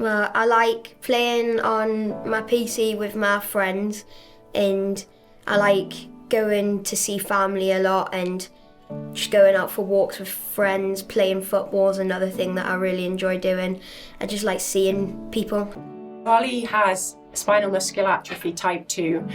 Well, I like playing on my PC with my friends, and I like going to see family a lot and just going out for walks with friends. Playing football is another thing that I really enjoy doing. I just like seeing people. Ollie has spinal muscular atrophy type 2.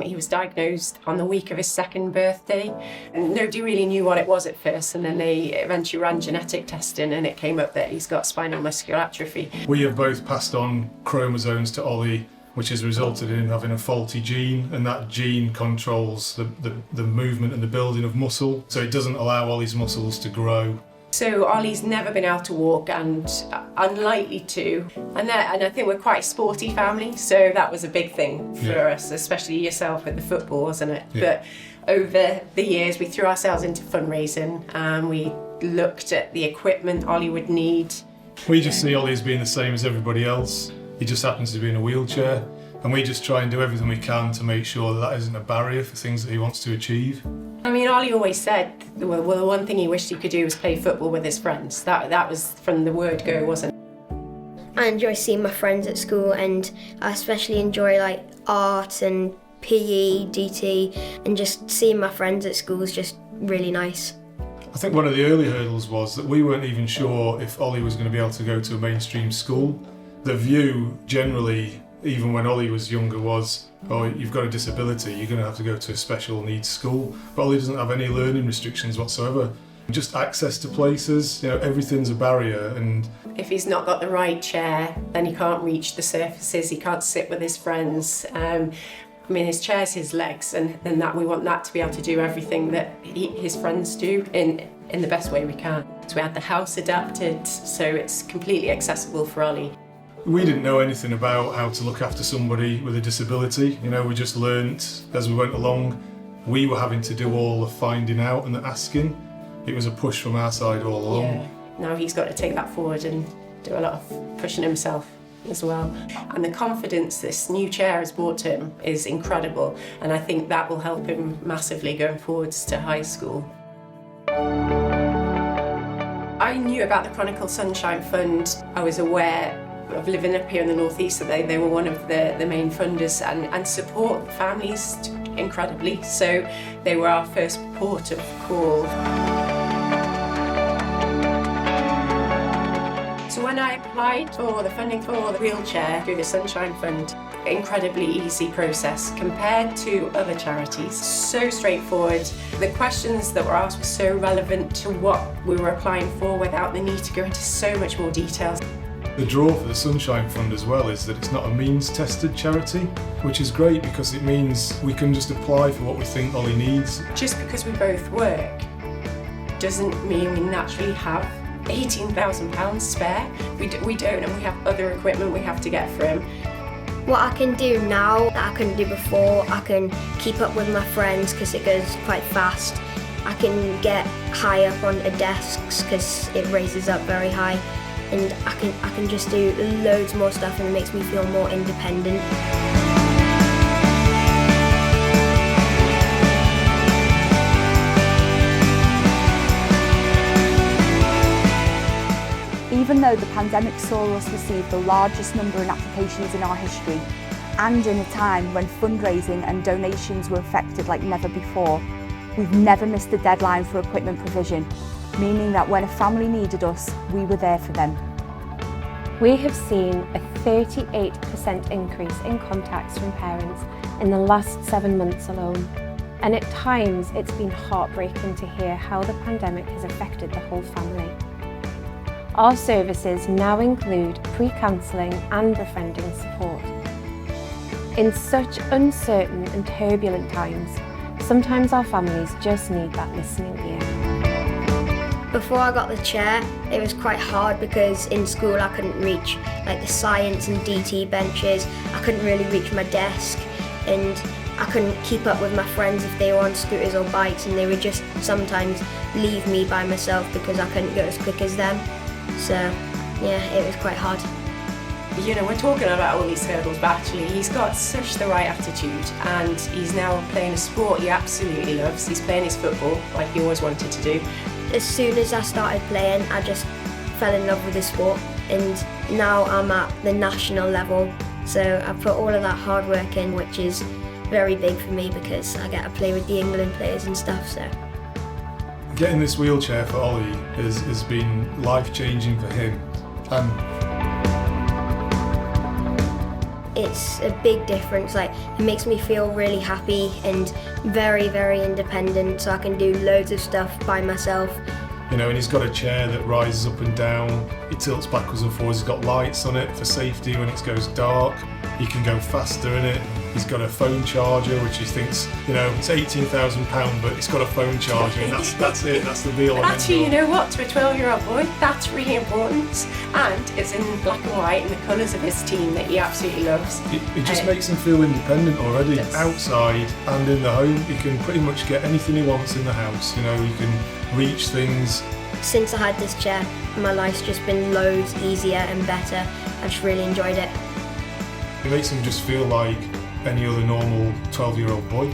He was diagnosed on the week of his 2nd birthday. And nobody really knew what it was at first, and then they eventually ran genetic testing and it came up that he's got spinal muscular atrophy. We have both passed on chromosomes to Ollie, which has resulted in him having a faulty gene, and that gene controls the movement and the building of muscle, so it doesn't allow Ollie's muscles to grow. So Ollie's never been able to walk and unlikely to. And I think we're quite a sporty family, so that was a big thing for us, especially yourself with the football, wasn't it? Yeah. But over the years, we threw ourselves into fundraising and we looked at the equipment Ollie would need. We just see Ollie as being the same as everybody else. He just happens to be in a wheelchair, and we just try and do everything we can to make sure that isn't a barrier for things that he wants to achieve. I mean, Ollie always said, well, the one thing he wished he could do was play football with his friends. That was from the word go, wasn't it? I enjoy seeing my friends at school, and I especially enjoy like art and PE, DT, and just seeing my friends at school is just really nice. I think one of the early hurdles was that we weren't even sure if Ollie was going to be able to go to a mainstream school. The view generally, even when Ollie was younger, was, oh, you've got a disability, you're going to have to go to a special needs school. But Ollie doesn't have any learning restrictions whatsoever. Just access to places, everything's a barrier. And if he's not got the right chair, then he can't reach the surfaces, he can't sit with his friends. His chair's his legs, and that we want that to be able to do everything that his friends do in the best way we can. So we had the house adapted, so it's completely accessible for Ollie. We didn't know anything about how to look after somebody with a disability. We just learnt as we went along. We were having to do all the finding out and the asking. It was a push from our side all along. Yeah. Now he's got to take that forward and do a lot of pushing himself as well. And the confidence this new chair has brought to him is incredible, and I think that will help him massively going forwards to high school. I knew about the Chronicle Sunshine Fund. I was aware of living up here in the northeast that they were one of the main funders and support families incredibly, so they were our first port of call. So when I applied for the funding for the wheelchair through the Sunshine Fund, incredibly easy process compared to other charities. So straightforward. The questions that were asked were so relevant to what we were applying for without the need to go into so much more detail. The draw for the Sunshine Fund as well is that it's not a means-tested charity, which is great because it means we can just apply for what we think Ollie needs. Just because we both work doesn't mean we naturally have £18,000 spare. We don't, and we have other equipment we have to get for him. What I can do now that I couldn't do before, I can keep up with my friends because it goes quite fast. I can get high up on the desks because it raises up very high. And I can just do loads more stuff, and it makes me feel more independent. Even though the pandemic saw us receive the largest number of applications in our history, and in a time when fundraising and donations were affected like never before, we've never missed a deadline for equipment provision, meaning that when a family needed us, we were there for them. We have seen a 38% increase in contacts from parents in the last 7 months alone. And at times, it's been heartbreaking to hear how the pandemic has affected the whole family. Our services now include pre-counselling and befriending support. In such uncertain and turbulent times, sometimes our families just need that listening ear. Before I got the chair, it was quite hard because in school I couldn't reach like the science and DT benches. I couldn't really reach my desk, and I couldn't keep up with my friends if they were on scooters or bikes, and they would just sometimes leave me by myself because I couldn't go as quick as them. So yeah, it was quite hard. We're talking about all these hurdles, but actually he's got such the right attitude, and he's now playing a sport he absolutely loves. He's playing his football like he always wanted to do. As soon as I started playing, I just fell in love with the sport. and now I'm at the national level. So I put all of that hard work in, which is very big for me because I get to play with the England players and stuff. So getting this wheelchair for Ollie has been life-changing for him. It's a big difference. Like, it makes me feel really happy and very, very independent, so I can do loads of stuff by myself. You know, and he's got a chair that rises up and down, it tilts backwards and forwards, he's got lights on it for safety when it goes dark, he can go faster in it, he's got a phone charger which he thinks, you know, it's £18,000 but it's got a phone charger and that's it, that's the deal. Actually, you know what, to a 12-year-old boy, that's really important, and it's in black and white and the colours of his team that he absolutely loves. It just makes him feel independent already. Outside and in the home, he can pretty much get anything he wants in the house, you know, he can reach things. Since I had this chair, my life's just been loads easier and better. I've just really enjoyed it. It makes him just feel like any other normal 12-year-old boy.